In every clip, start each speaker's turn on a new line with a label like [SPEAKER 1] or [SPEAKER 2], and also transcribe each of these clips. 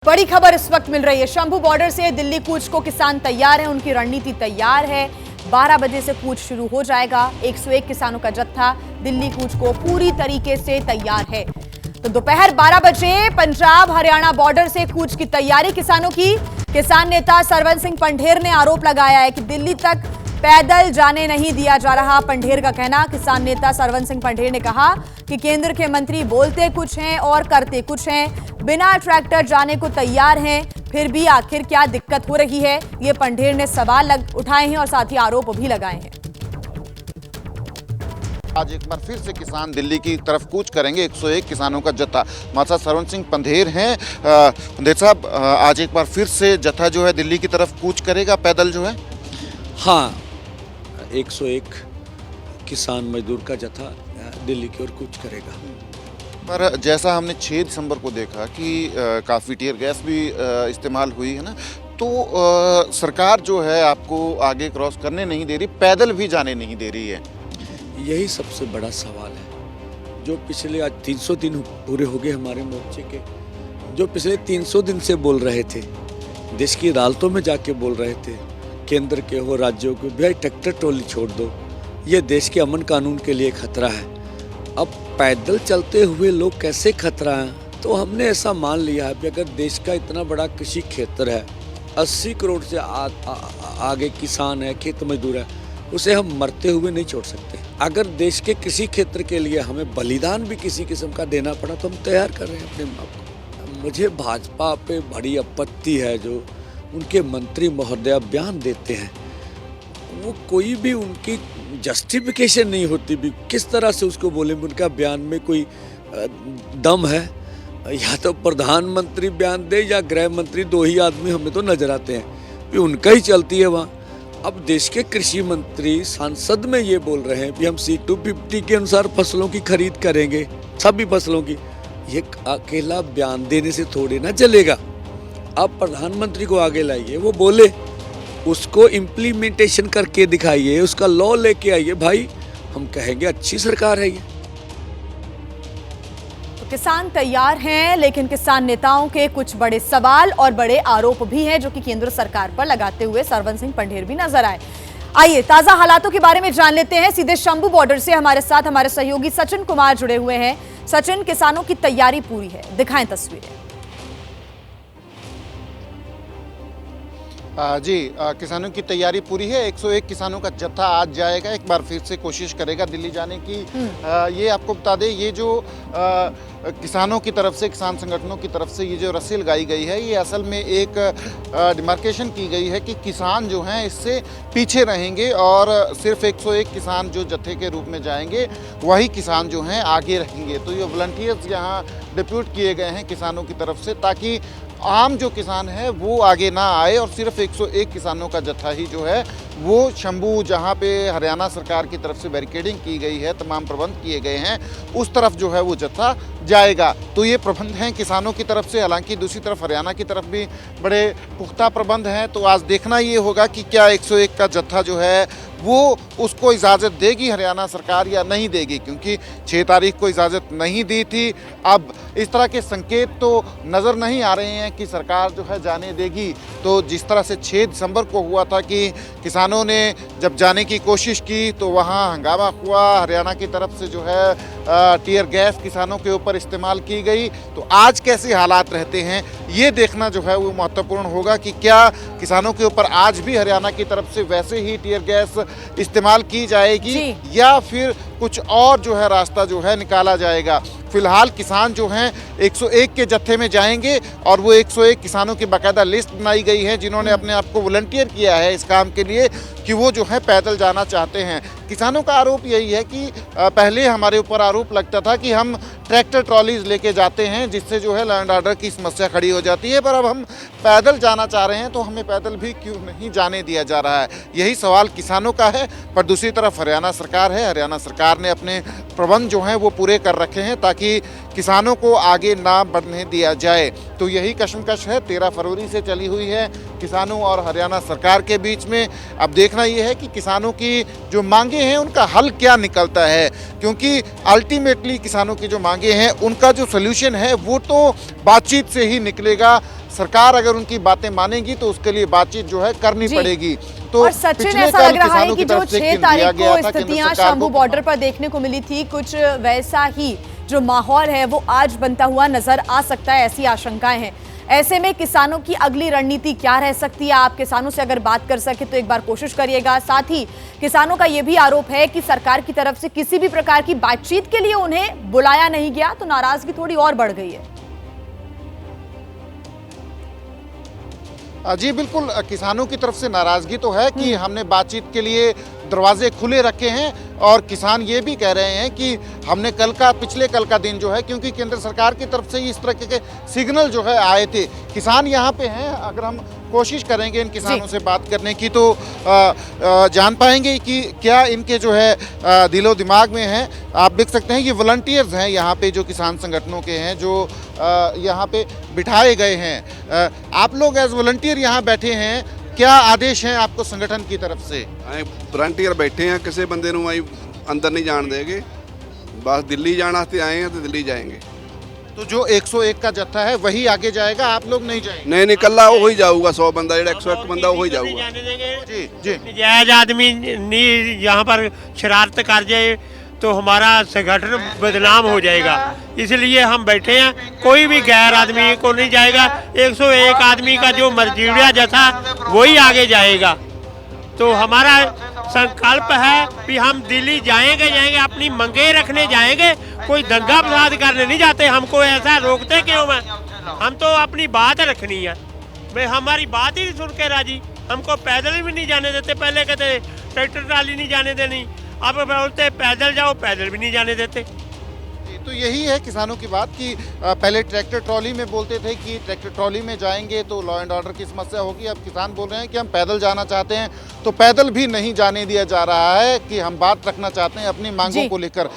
[SPEAKER 1] बड़ी खबर इस वक्त मिल रही है। शंभू बॉर्डर से दिल्ली कूच को किसान तैयार हैं, उनकी रणनीति तैयार है। 12 बजे से कूच शुरू हो जाएगा। 101 किसानों का जत्था दिल्ली कूच को पूरी तरीके से तैयार है। तो दोपहर 12 बजे पंजाब हरियाणा बॉर्डर से कूच की तैयारी किसानों की। किसान नेता सरवन सिंह पंढेर ने आरोप लगाया है कि दिल्ली तक पैदल जाने नहीं दिया जा रहा। पंढेर का कहना, किसान नेता सरवन सिंह पंढेर ने कहा कि केंद्र के मंत्री बोलते कुछ हैं और करते कुछ हैं, बिना ट्रैक्टर जाने को तैयार हैं, फिर भी आखिर क्या दिक्कत हो रही है, ये पंढेर ने सवाल उठाए हैं और साथ ही आरोप भी लगाए हैं।
[SPEAKER 2] आज एक बार फिर से किसान दिल्ली की तरफ कूच करेंगे। 101 किसानों का जत्था। हमारे साथ सरवन सिंह पंढेर हैं। पंढेर साहब, आज एक बार फिर से जत्था जो है दिल्ली की तरफ कूच करेगा पैदल जो है।
[SPEAKER 3] हाँ, 101 किसान मजदूर का जत्था दिल्ली की ओर कूच करेगा।
[SPEAKER 2] पर जैसा हमने 6 दिसंबर को देखा कि काफ़ी टीयर गैस भी इस्तेमाल हुई है ना, तो सरकार जो है आपको आगे क्रॉस करने नहीं दे रही, पैदल भी जाने नहीं दे रही है।
[SPEAKER 3] यही सबसे बड़ा सवाल है। जो पिछले आज 300 दिन पूरे हो गए हमारे मोर्चे के, जो पिछले 300 दिन से बोल रहे थे, देश की अदालतों में जाके बोल रहे थे, केंद्र के हो राज्यों के, भाई ट्रैक्टर ट्रॉली छोड़ दो, ये देश के अमन कानून के लिए खतरा है। अब पैदल चलते हुए लोग कैसे खतरा हैं? तो हमने ऐसा मान लिया है कि अगर देश का इतना बड़ा कृषि क्षेत्र है, 80 करोड़ से आगे किसान है, खेत मजदूर है, उसे हम मरते हुए नहीं छोड़ सकते। अगर देश के कृषि क्षेत्र के लिए हमें बलिदान भी किसी किस्म का देना पड़ा तो हम तैयार कर रहे हैं अपने आप को। मुझे भाजपा पे बड़ी आपत्ति है जो उनके मंत्री महोदय बयान देते हैं, वो कोई भी उनकी जस्टिफिकेशन नहीं होती भी, किस तरह से उसको बोले। उनका बयान में कोई दम है? या तो प्रधानमंत्री बयान दे या गृह मंत्री, 2 ही आदमी हमें तो नजर आते हैं कि उनका ही चलती है वहाँ। अब देश के कृषि मंत्री संसद में ये बोल रहे हैं कि हम C-250 के अनुसार फसलों की खरीद करेंगे, सभी फसलों की। ये अकेला बयान देने से थोड़ी ना चलेगा। आप प्रधानमंत्री को आगे लाइए, वो बोले, उसको इम्प्लीमेंटेशन करके दिखाइए, उसका लॉ लेके आइए, भाई हम कहेंगे अच्छी सरकार है ये।
[SPEAKER 1] किसान तैयार हैं, लेकिन किसान नेताओं के कुछ बड़े सवाल और बड़े आरोप भी हैं जो कि केंद्र सरकार पर लगाते हुए सरवन सिंह पंढेर भी नजर आए। आइए ताजा हालातों के बारे में जान लेते हैं। सीधे शंभू बॉर्डर से हमारे साथ हमारे सहयोगी सचिन कुमार जुड़े हुए हैं। सचिन, किसानों की तैयारी पूरी है, दिखाएं तस्वीरें।
[SPEAKER 2] जी, किसानों की तैयारी पूरी है। 101 किसानों का जत्था आज जाएगा, एक बार फिर से कोशिश करेगा दिल्ली जाने की। ये आपको बता दें, ये जो किसानों की तरफ से, किसान संगठनों की तरफ से ये जो रस्सी लगाई गई है, ये असल में एक डिमार्केशन की गई है कि किसान जो हैं इससे पीछे रहेंगे और सिर्फ 101 किसान जो जत्थे के रूप में जाएंगे, वही किसान जो हैं आगे रहेंगे। तो ये वॉलंटियर्स यहाँ डिप्यूट किए गए हैं किसानों की तरफ से, ताकि आम जो किसान है वो आगे ना आए और सिर्फ 101 किसानों का जत्था ही जो है वो शंभू, जहाँ पे हरियाणा सरकार की तरफ से बैरिकेडिंग की गई है, तमाम प्रबंध किए गए हैं, उस तरफ जो है वो जत्था जाएगा। तो ये प्रबंध हैं किसानों की तरफ से। हालांकि दूसरी तरफ हरियाणा की तरफ भी बड़े पुख्ता प्रबंध हैं। तो आज देखना ये होगा कि क्या 101 का जत्था जो है वो उसको इजाज़त देगी हरियाणा सरकार या नहीं देगी, क्योंकि 6 तारीख को इजाज़त नहीं दी थी। अब इस तरह के संकेत तो नज़र नहीं आ रहे हैं कि सरकार जो है जाने देगी। तो जिस तरह से 6 दिसंबर को हुआ था कि किसानों ने जब जाने की कोशिश की तो वहाँ हंगामा हुआ, हरियाणा की तरफ से जो है टीयर गैस किसानों के ऊपर इस्तेमाल की गई। तो आज कैसे हालात रहते हैं ये देखना जो है वो महत्वपूर्ण होगा कि क्या किसानों के ऊपर आज भी हरियाणा की तरफ से वैसे ही टीयर गैस इस्तेमाल की जाएगी या फिर कुछ और जो है रास्ता जो है निकाला जाएगा। फिलहाल किसान जो हैं 101 के जत्थे में जाएंगे और वो 101 किसानों की बाकायदा लिस्ट बनाई गई है जिन्होंने अपने आप को वॉलंटियर किया है इस काम के लिए कि वो जो है पैदल जाना चाहते हैं। किसानों का आरोप यही है कि पहले हमारे ऊपर आरोप लगता था कि हम ट्रैक्टर ट्रॉलीज लेके जाते हैं जिससे जो है लैंड ऑर्डर की समस्या खड़ी हो जाती है, पर अब हम पैदल जाना चाह रहे हैं तो हमें पैदल भी क्यों नहीं जाने दिया जा रहा है, यही सवाल किसानों का है। पर दूसरी तरफ हरियाणा सरकार है, हरियाणा सरकार ने अपने प्रबंध जो हैं वो पूरे कर रखे हैं ताकि किसानों को आगे ना बढ़ने दिया जाए। तो यही कशमकश है 13 फरवरी से चली हुई है किसानों और हरियाणा सरकार के बीच में। अब देखना ये है कि किसानों की जो मांगे हैं उनका हल क्या निकलता है, क्योंकि अल्टीमेटली किसानों की जो मांगे हैं उनका जो सल्यूशन है वो तो बातचीत से ही निकलेगा। सरकार अगर उनकी बातें मानेगी तो उसके लिए बातचीत जो है करनी
[SPEAKER 1] जी।
[SPEAKER 2] पड़ेगी। तो
[SPEAKER 1] और सचिन,
[SPEAKER 2] पिछले
[SPEAKER 1] ऐसा
[SPEAKER 2] कल
[SPEAKER 1] लग रहा है
[SPEAKER 2] किसानों
[SPEAKER 1] कि
[SPEAKER 2] की
[SPEAKER 1] जो
[SPEAKER 2] तरफ से
[SPEAKER 1] 6
[SPEAKER 2] दिया
[SPEAKER 1] तारीख
[SPEAKER 2] गया
[SPEAKER 1] को
[SPEAKER 2] था केंद्र
[SPEAKER 1] स्थितियां
[SPEAKER 2] सरकार
[SPEAKER 1] शंभू
[SPEAKER 2] को।
[SPEAKER 1] बॉर्डर पर देखने को मिली थी, कुछ वैसा ही जो माहौल है वो आज बनता हुआ नजर आ सकता है, ऐसी आशंकाएं हैं। ऐसे में किसानों की अगली रणनीति क्या रह सकती है? आप किसानों से अगर बात कर सके तो एक बार कोशिश करिएगा। साथ ही किसानों का यह भी आरोप है कि सरकार की तरफ से किसी भी प्रकार की बातचीत के लिए उन्हें बुलाया नहीं गया, तो नाराजगी थोड़ी और बढ़ गई है।
[SPEAKER 2] जी बिल्कुल, किसानों की तरफ से नाराजगी तो है कि हमने बातचीत के लिए दरवाजे खुले रखे हैं, और किसान ये भी कह रहे हैं कि हमने पिछले कल का दिन जो है, क्योंकि केंद्र सरकार की तरफ से ही इस तरह के सिग्नल जो है आए थे। किसान यहाँ पे हैं, अगर हम कोशिश करेंगे इन किसानों से बात करने की तो जान पाएंगे कि क्या इनके जो है दिलो दिमाग में है। आप देख सकते हैं ये वॉलंटियर्स हैं यहाँ पे, जो किसान संगठनों के हैं, जो यहाँ पे बिठाए गए हैं। आप लोग एज वॉलंटियर यहाँ बैठे हैं, क्या आदेश हैं आपको संगठन की तरफ से?
[SPEAKER 4] वॉलंटियर बैठे हैं, किसी बंदे ਨੂੰ ਆਈ अंदर नहीं जान देंगे, बस दिल्ली जाने वास्ते आए हैं तो दिल्ली जाएंगे।
[SPEAKER 2] तो जो 101 का जत्था है वही आगे जाएगा, आप लोग नहीं जाएंगे?
[SPEAKER 4] नहीं कल्ला वही जाऊगा, 100 बंदा जो 101 बंदा वही जाऊगा।
[SPEAKER 2] जी जी,
[SPEAKER 5] नजायज आदमी नहीं यहाँ पर शरारत कर जाए तो हमारा संगठन बदनाम हो जाएगा, इसलिए हम बैठे हैं। कोई भी गैर आदमी को नहीं जाएगा, 101 आदमी का जो मर्जीड़ा जथा वही आगे जाएगा। तो हमारा संकल्प है कि हम दिल्ली जाएंगे, अपनी मंगे रखने जाएंगे, कोई दंगा फसाद करने नहीं जाते। हमको ऐसा रोकते क्यों हैं? हम तो अपनी बात रखनी है भाई, हमारी बात ही सुन के राजी। हमको पैदल भी नहीं जाने देते, पहले कहते ट्रैक्टर ट्राली नहीं जाने देनी, अब बोलते पैदल जाओ, पैदल भी नहीं जाने देते।
[SPEAKER 2] तो यही है किसानों की बात कि पहले ट्रैक्टर ट्रॉली में बोलते थे कि ट्रैक्टर ट्रॉली में जाएंगे तो लॉ एंड ऑर्डर की समस्या होगी। अब किसान बोल रहे हैं कि हम पैदल जाना चाहते हैं, तो पैदल भी नहीं जाने दिया जा रहा है, कि हम बात रखना चाहते हैं अपनी मांगों को लेकर।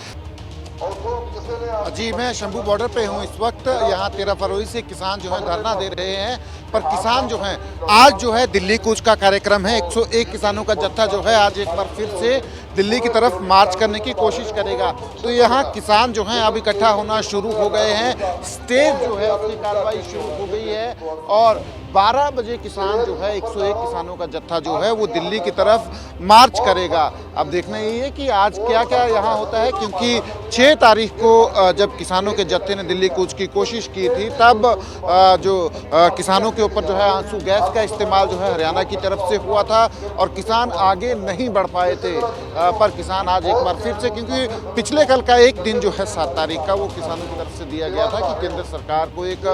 [SPEAKER 2] जी, मैं शंभू बॉर्डर पे हूँ इस वक्त। यहाँ 13 फरवरी से किसान जो है धरना दे रहे हैं, पर किसान जो हैं आज जो है दिल्ली कूच का कार्यक्रम है। 101 किसानों का जत्था जो है आज एक बार फिर से दिल्ली की तरफ मार्च करने की कोशिश करेगा। तो यहाँ किसान जो हैं अब इकट्ठा होना शुरू हो गए हैं, स्टेज जो है उसकी कार्रवाई शुरू हो गई है, और 12 बजे किसान जो है 101 किसानों का जत्था जो है वो दिल्ली की तरफ मार्च करेगा। अब देखना यही है कि आज क्या क्या यहाँ होता है, क्योंकि 6 तारीख को जब किसानों के जत्थे ने दिल्ली कूच की कोशिश की थी, तब जो किसानों के ऊपर जो है आंसू गैस का इस्तेमाल जो है हरियाणा की तरफ से हुआ था, और किसान आगे नहीं बढ़ पाए थे। पर किसान आज एक बार फिर से, क्योंकि पिछले कल का एक दिन जो है 7 तारीख का, वो किसानों की तरफ से दिया गया था कि केंद्र सरकार को एक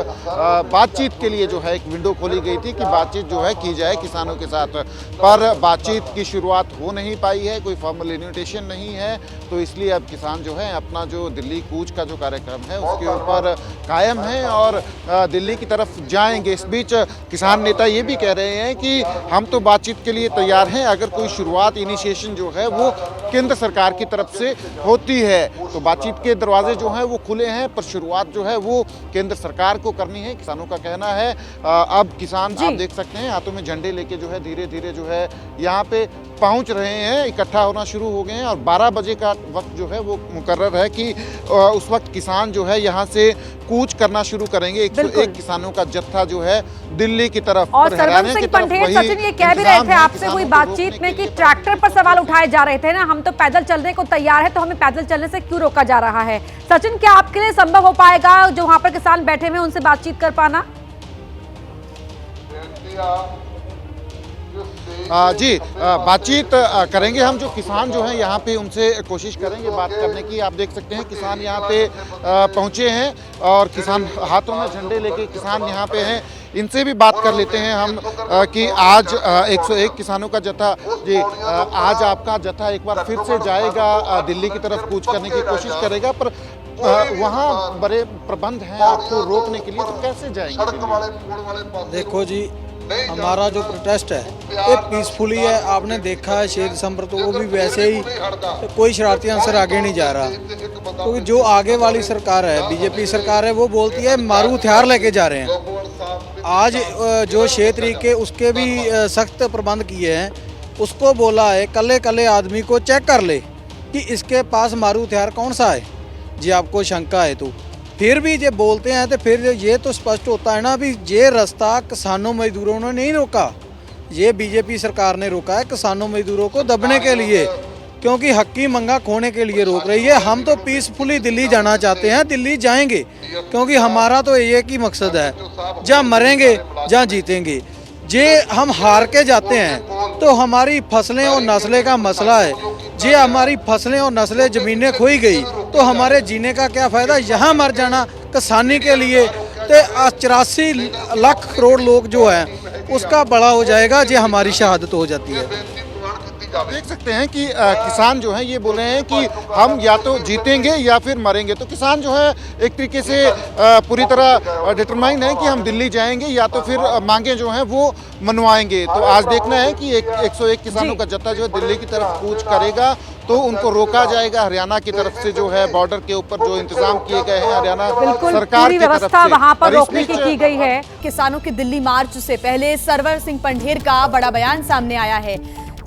[SPEAKER 2] बातचीत के लिए जो है एक विंडो खोली गई थी कि बातचीत जो है की जाए किसानों के साथ, पर बातचीत की शुरुआत हो नहीं पाई है, कोई फॉर्मल इन्विटेशन नहीं है। तो इसलिए अब किसान जो है अपना जो दिल्ली कूच का जो कार्यक्रम है उसके ऊपर कायम है और दिल्ली की तरफ जाएंगे। इस बीच किसान नेता ये भी कह रहे हैं कि हम तो बातचीत के लिए तैयार हैं, अगर कोई शुरुआत इनिशिएशन जो है वो केंद्र सरकार की तरफ से होती है तो बातचीत के दरवाजे जो हैं वो खुले हैं, पर शुरुआत जो है वो केंद्र सरकार को करनी है, किसानों का कहना है। अब किसान आप देख सकते हैं हाथों में झंडे लेके जो है धीरे धीरे जो है यहाँ पे पहुंच रहे हैं, इकट्ठा होना शुरू हो गए हैं, और 12 बजे का वक्त जो है वो मुकर्रर है कि उस वक्त किसान जो है यहाँ से कूच करना शुरू करेंगे। 101 किसानों का जत्था जो है दिल्ली की तरफ।
[SPEAKER 6] और सरवण सिंह पंढेर, सचिन ये कह भी रहे थे आपसे हुई बातचीत में कि ट्रैक्टर पर सवाल उठाए जा रहे थे ना, हम तो पैदल चलने को तैयार है, तो हमें पैदल चलने से क्यों रोका जा रहा है? सचिन, क्या आपके लिए संभव हो पाएगा जो वहां पर किसान बैठे हुए उनसे बातचीत कर पाना?
[SPEAKER 2] जी, बातचीत करेंगे हम, जो किसान जो हैं यहाँ पे उनसे कोशिश करेंगे बात करने की। आप देख सकते हैं किसान यहाँ पे पहुँचे हैं और किसान हाथों में झंडे लेके किसान यहाँ पे हैं, इनसे भी बात कर लेते हैं हम कि आज 101 किसानों का जत्था, जी आज आपका जत्था एक बार फिर से जाएगा दिल्ली की तरफ कूच करने की कोशिश करेगा, पर वहाँ बड़े प्रबंध हैं आपको रोकने के लिए, तो कैसे जाएंगे?
[SPEAKER 7] देखो जी, हमारा जो प्रोटेस्ट है ये पीसफुली है। आपने देखा है 6 दिसंबर तो वो भी वैसे ही, कोई शरारती अंसर आगे नहीं जा रहा, क्योंकि जो आगे वाली सरकार है, बीजेपी सरकार है, वो बोलती है मारू हथियार लेके जा रहे हैं। आज जो 6 तारीख के उसके भी सख्त प्रबंध किए हैं, उसको बोला है कल्ले कल्ले आदमी को चेक कर ले कि इसके पास मारू हथियार कौन सा है। जी आपको शंका है तो फिर भी ये बोलते हैं तो फिर ये तो स्पष्ट होता है ना भी ये रास्ता किसानों मजदूरों ने नहीं रोका, ये बीजेपी सरकार ने रोका है किसानों मजदूरों को दबने के लिए, क्योंकि हक्की मंगा खोने के लिए रोक रही है। हम तो पीसफुली दिल्ली जाना चाहते हैं, दिल्ली जाएंगे, क्योंकि हमारा तो एक ही मकसद है, जहाँ मरेंगे जहाँ जीतेंगे। जे हम हार के जाते हैं तो हमारी फसलें और नस्लें का मसला है, जे हमारी फसलें और नस्लें ज़मीनें खोई गई तो हमारे जीने का क्या फ़ायदा। यहाँ मर जाना किसानी के लिए तो 84 लाख करोड़ लोग जो हैं उसका बड़ा हो जाएगा, जे हमारी शहादत हो जाती है।
[SPEAKER 2] देख सकते हैं कि किसान जो हैं ये बोल रहे हैं कि हम या तो जीतेंगे या फिर मरेंगे। तो किसान जो है एक तरीके से पूरी तरह डिटरमाइन है कि हम दिल्ली जाएंगे या तो फिर मांगे जो हैं वो मनवाएंगे। तो आज देखना है कि 101 किसानों का जत्था जो है दिल्ली की तरफ कूच करेगा तो उनको रोका जाएगा। हरियाणा की तरफ से जो है बॉर्डर के ऊपर जो इंतजाम किए गए हैं हरियाणा सरकार की तरफ से,
[SPEAKER 6] वहां पर
[SPEAKER 2] और इस
[SPEAKER 6] रोकने
[SPEAKER 2] बीच
[SPEAKER 6] की गई है।
[SPEAKER 1] किसानों के दिल्ली मार्च से पहले सरवन सिंह पंढेर का बड़ा बयान सामने आया है।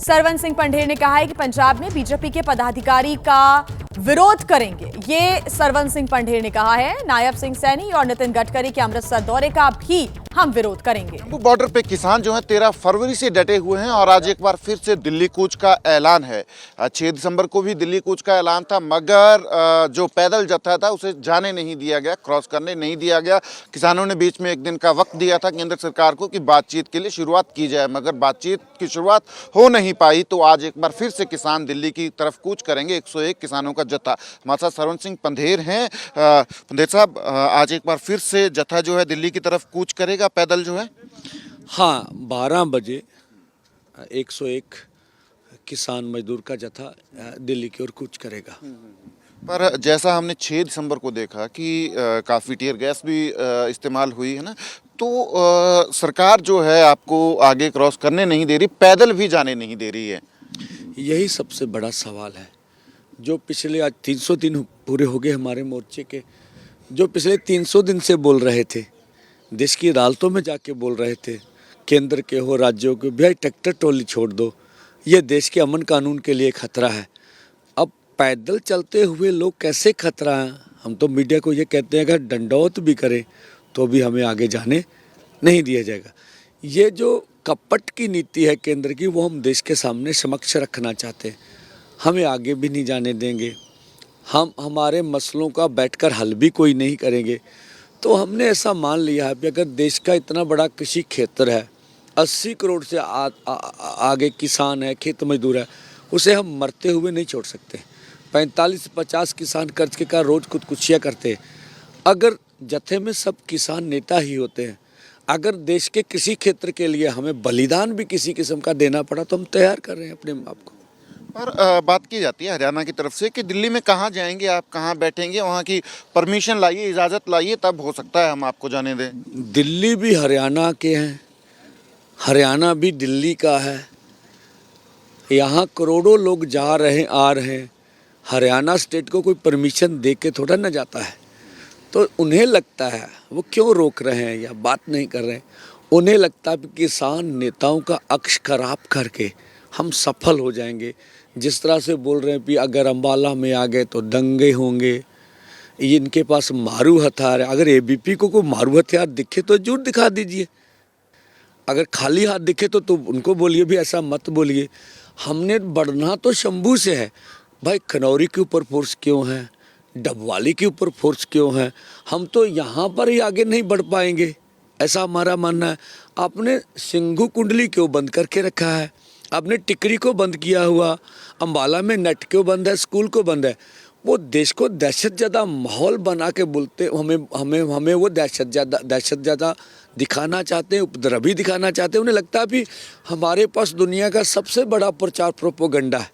[SPEAKER 1] सरवन सिंह पंढेर ने कहा है कि पंजाब में बीजेपी के पदाधिकारी का विरोध करेंगे। ये सरवन सिंह पंढेर ने कहा है। नायब सिंह सैनी और नितिन गडकरी के अमृतसर दौरे का भी हम विरोध करेंगे।
[SPEAKER 2] बॉर्डर पे किसान जो है 13 फरवरी से डटे हुए हैं और आज एक बार फिर से दिल्ली कूच का ऐलान है। 6 दिसंबर को भी दिल्ली कूच का ऐलान था, मगर जो पैदल जत्था था उसे जाने नहीं दिया गया, क्रॉस करने नहीं दिया गया। किसानों ने बीच में एक दिन का वक्त दिया था केंद्र सरकार को कि बातचीत के लिए शुरुआत की जाए, मगर बातचीत की शुरुआत हो नहीं पाई। तो आज एक बार फिर से किसान दिल्ली की तरफ कूच करेंगे। 101 किसानों का जत्था। हमारे साथ सरवन सिंह पंढेर हैं। पंढेर साहब, आज एक बार फिर से जत्था जो है दिल्ली की तरफ कूच करेगा पैदल जो है?
[SPEAKER 3] हाँ, 12 बजे 101 किसान मजदूर का जत्था दिल्ली की ओर कूच करेगा।
[SPEAKER 2] पर जैसा हमने 6 दिसंबर को देखा कि काफ़ी टीयर गैस भी इस्तेमाल हुई है ना, तो सरकार जो है आपको आगे क्रॉस करने नहीं दे रही, पैदल भी जाने नहीं दे रही है।
[SPEAKER 3] यही सबसे बड़ा सवाल है। जो पिछले आज 300 दिन पूरे हो गए हमारे मोर्चे के, जो पिछले 300 दिन से बोल रहे थे, देश की अदालतों में जाके बोल रहे थे, केंद्र के हो राज्यों के, भाई ट्रैक्टर ट्रॉली छोड़ दो, ये देश के अमन कानून के लिए खतरा है। अब पैदल चलते हुए लोग कैसे खतरा हैं? हम तो मीडिया को ये कहते हैं अगर दंडौत भी करें तो भी हमें आगे जाने नहीं दिया जाएगा। ये जो कपट की नीति है केंद्र की, वो हम देश के सामने समक्ष रखना चाहते हैं। हमें आगे भी नहीं जाने देंगे, हम हमारे मसलों का बैठकर हल भी कोई नहीं करेंगे। तो हमने ऐसा मान लिया है कि अगर देश का इतना बड़ा कृषि क्षेत्र है, 80 करोड़ से आगे किसान है, खेत मजदूर है, उसे हम मरते हुए नहीं छोड़ सकते। 45 से 50 किसान कर्ज के कारण रोज़ खुदकुशियाँ करते हैं। अगर जत्थे में सब किसान नेता ही होते हैं, अगर देश के कृषि क्षेत्र के लिए हमें बलिदान भी किसी किस्म का देना पड़ा तो हम तैयार कर रहे हैं अपने आप को।
[SPEAKER 2] पर बात की जाती है हरियाणा की तरफ से कि दिल्ली में कहाँ जाएंगे आप, कहाँ बैठेंगे, वहाँ की परमिशन लाइए, इजाज़त लाइए, तब हो सकता है हम आपको जाने दें।
[SPEAKER 3] दिल्ली भी हरियाणा के हैं, हरियाणा भी दिल्ली का है। यहाँ करोड़ों लोग जा रहे हैं, आ रहे हैं। हरियाणा स्टेट को कोई परमिशन दे के थोड़ा ना जाता है। तो उन्हें लगता है, वो क्यों रोक रहे हैं या बात नहीं कर रहे हैं, उन्हें लगता है कि किसान नेताओं का अक्ष खराब करके हम सफल हो जाएंगे। जिस तरह से बोल रहे हैं कि अगर अम्बाला में आ गए तो दंगे होंगे, ये इनके पास मारू हथियार है। अगर एबीपी को कोई मारू हथियार दिखे तो जरूर दिखा दीजिए, अगर खाली हाथ दिखे तो उनको बोलिए भी ऐसा मत बोलिए। हमने बढ़ना तो शंभू से है भाई, खनौरी के ऊपर फोर्स क्यों है, डबवाली के ऊपर फोर्स क्यों है? हम तो यहाँ पर ही आगे नहीं बढ़ पाएंगे, ऐसा हमारा मानना है। आपने सिंघू कुंडली क्यों बंद करके रखा है? आपने टिकरी को बंद किया हुआ, अम्बाला में नेट क्यों बंद है, स्कूल को बंद है? वो देश को दहशत ज़्यादा माहौल बना के बोलते, हमें वो दहशत ज़्यादा दिखाना चाहते हैं, उपद्रवी दिखाना चाहते हैं। उन्हें लगता है कि हमारे पास दुनिया का सबसे बड़ा प्रचार प्रोपोगंडा है,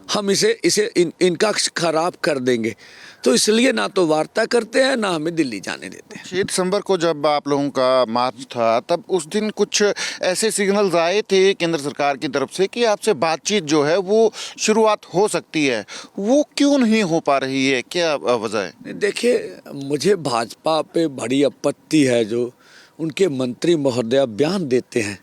[SPEAKER 3] हम इनका खराब कर देंगे। तो इसलिए ना तो वार्ता करते हैं, ना हमें दिल्ली जाने देते हैं।
[SPEAKER 2] 6 दिसंबर को जब आप लोगों का मार्च था, तब उस दिन कुछ ऐसे सिग्नल्स आए थे केंद्र सरकार की तरफ से कि आपसे बातचीत जो है वो शुरुआत हो सकती है, वो क्यों नहीं हो पा रही है, क्या वजह है?
[SPEAKER 3] देखिए, मुझे भाजपा पे बड़ी आपत्ति है जो उनके मंत्री महोदय बयान देते हैं,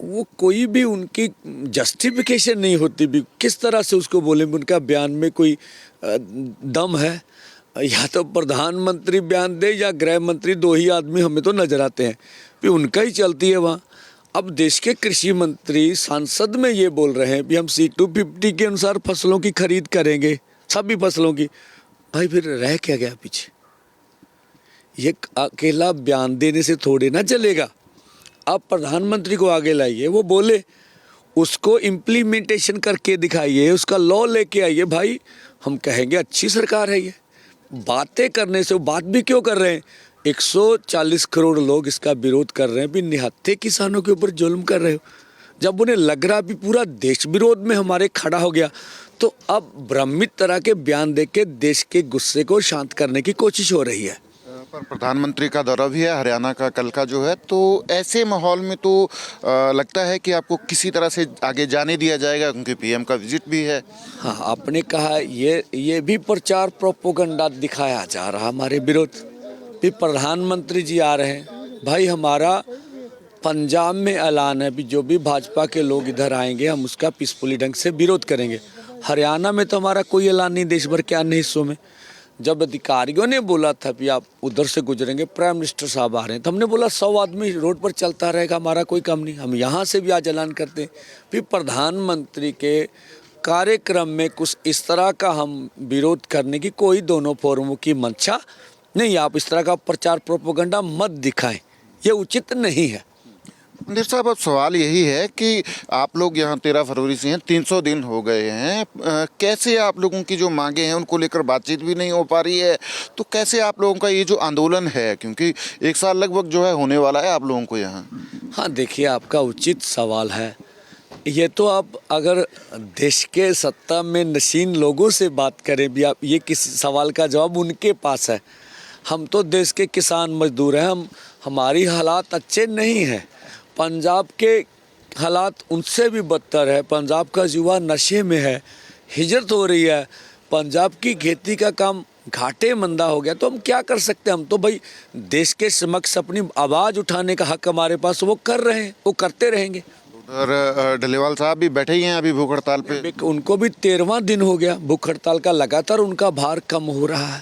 [SPEAKER 3] वो कोई भी उनकी जस्टिफिकेशन नहीं होती भी, किस तरह से उसको बोले उनका बयान में कोई दम है। या तो प्रधानमंत्री बयान दे या गृह मंत्री, दो ही आदमी हमें तो नजर आते हैं, भी उनका ही चलती है वहाँ। अब देश के कृषि मंत्री संसद में ये बोल रहे हैं कि हम C250 के अनुसार फसलों की खरीद करेंगे, सभी फसलों की। भाई फिर रह क्या गया पीछे? ये अकेला बयान देने से थोड़े ना चलेगा। आप प्रधानमंत्री को आगे लाइए, वो बोले, उसको इम्प्लीमेंटेशन करके दिखाइए, उसका लॉ लेके आइए। भाई हम कहेंगे अच्छी सरकार है ये। बातें करने से, बात भी क्यों कर रहे हैं? 140 करोड़ लोग इसका विरोध कर रहे हैं, भी निहत्थे किसानों के ऊपर जुल्म कर रहे हो। जब उन्हें लग रहा भी पूरा देश विरोध में हमारे खड़ा हो गया, तो अब भ्रमित तरह के बयान देके देश के गुस्से को शांत करने की कोशिश हो रही है।
[SPEAKER 2] पर प्रधानमंत्री का दौरा भी है हरियाणा का कल का जो है, तो ऐसे माहौल में तो लगता है कि आपको किसी तरह से आगे जाने दिया जाएगा, क्योंकि पीएम का विजिट भी है।
[SPEAKER 3] हाँ, आपने कहा ये भी प्रचार प्रोपोगंडा दिखाया जा रहा हमारे विरोध। भी प्रधानमंत्री जी आ रहे हैं। भाई हमारा पंजाब में ऐलान है भी जो भी भाजपा के लोग इधर आएंगे हम उसका पीसफुली ढंग से विरोध करेंगे। हरियाणा में तो हमारा कोई ऐलान नहीं, देश भर के अन्य हिस्सों में। जब अधिकारियों ने बोला था कि आप उधर से गुजरेंगे, प्राइम मिनिस्टर साहब आ रहे हैं, तो हमने बोला 100 आदमी रोड पर चलता रहेगा, हमारा कोई कम नहीं। हम यहाँ से भी आज ऐलान करते हैं। फिर प्रधानमंत्री के कार्यक्रम में कुछ इस तरह का हम विरोध करने की कोई दोनों फोरमों की मंशा नहीं। आप इस तरह का प्रचार प्रोपोगंडा मत दिखाएं, ये उचित नहीं है।
[SPEAKER 2] मंदिर साहब, अब सवाल यही है कि आप लोग यहाँ 13 फरवरी से हैं, 300 दिन हो गए हैं। कैसे आप लोगों की जो मांगे हैं उनको लेकर बातचीत भी नहीं हो पा रही है, तो कैसे आप लोगों का ये जो आंदोलन है, क्योंकि 1 साल लगभग जो है होने वाला है आप लोगों को यहाँ?
[SPEAKER 3] हाँ देखिए, आपका उचित सवाल है। ये तो आप अगर देश के सत्ता में नशीन लोगों से बात करें भी, आप ये किसी सवाल का जवाब उनके पास है। हम तो देश के किसान मजदूर हैं, हमारी हालात अच्छे नहीं हैं। पंजाब के हालात उनसे भी बदतर है। पंजाब का युवा नशे में है, हिजरत हो रही है। पंजाब की खेती का काम घाटे मंदा हो गया, तो हम क्या कर सकते हैं? हम तो भाई देश के समक्ष अपनी आवाज़ उठाने का हक हमारे पास, वो कर रहे हैं, वो करते रहेंगे।
[SPEAKER 2] और डलेवाल साहब भी बैठे ही हैं अभी भूख हड़ताल पे।
[SPEAKER 3] उनको भी 13वां दिन हो गया भूख हड़ताल का, लगातार उनका भार कम हो रहा है।